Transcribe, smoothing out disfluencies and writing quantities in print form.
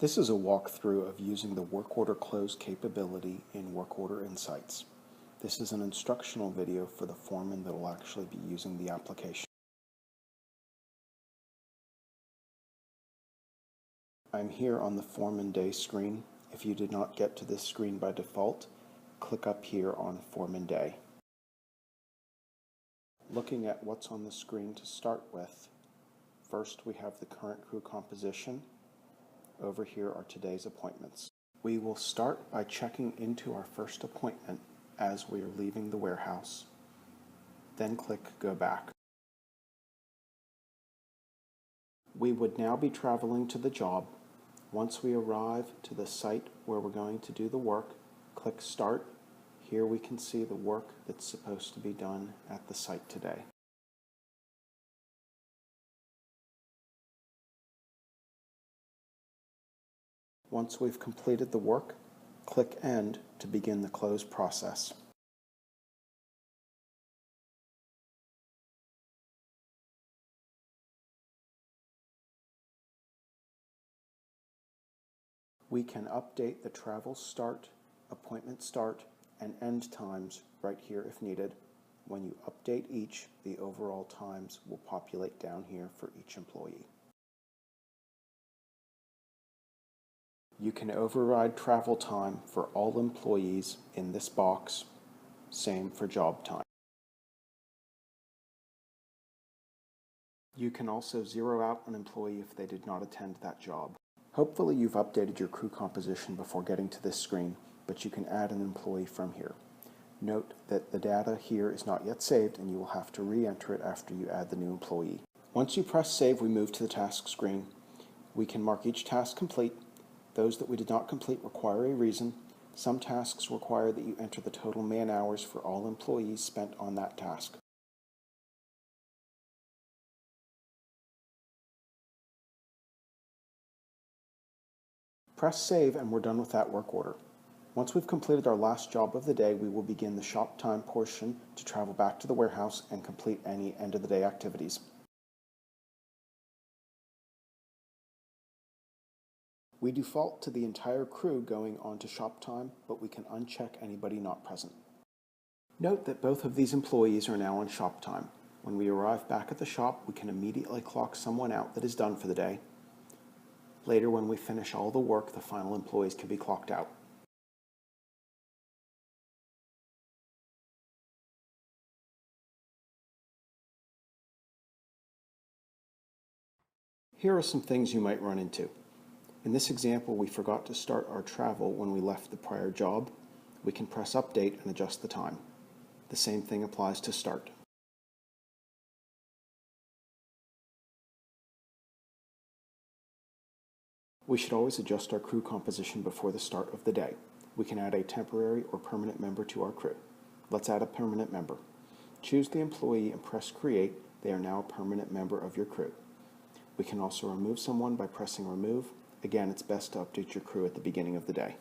This is a walkthrough of using the work order close capability in Work Order Insights. This is an instructional video for the foreman that will actually be using the application. I'm here on the Foreman Day screen. If you did not get to this screen by default, click up here on Foreman Day. Looking at what's on the screen to start with, first we have the current crew composition. Over here are today's appointments. We will start by checking into our first appointment as we are leaving the warehouse. Then click Go Back. We would now be traveling to the job. Once we arrive to the site where we're going to do the work, click Start. Here we can see the work that's supposed to be done at the site today. Once we've completed the work, click End to begin the close process. We can update the travel start, appointment start, and end times right here if needed. When you update each, the overall times will populate down here for each employee. You can override travel time for all employees in this box. Same for job time. You can also zero out an employee if they did not attend that job. Hopefully you've updated your crew composition before getting to this screen, but you can add an employee from here. Note that the data here is not yet saved and you will have to re-enter it after you add the new employee. Once you press save, we move to the task screen. We can mark each task complete. Those that we did not complete require a reason. Some tasks require that you enter the total man hours for all employees spent on that task. Press save and we're done with that work order. Once we've completed our last job of the day, we will begin the shop time portion to travel back to the warehouse and complete any end of the day activities. We default to the entire crew going on to shop time, but we can uncheck anybody not present. Note that both of these employees are now on shop time. When we arrive back at the shop, we can immediately clock someone out that is done for the day. Later, when we finish all the work, the final employees can be clocked out. Here are some things you might run into. In this example, we forgot to start our travel when we left the prior job. We can press Update and adjust the time. The same thing applies to Start. We should always adjust our crew composition before the start of the day. We can add a temporary or permanent member to our crew. Let's add a permanent member. Choose the employee and press Create. They are now a permanent member of your crew. We can also remove someone by pressing Remove. Again, it's best to update your crew at the beginning of the day.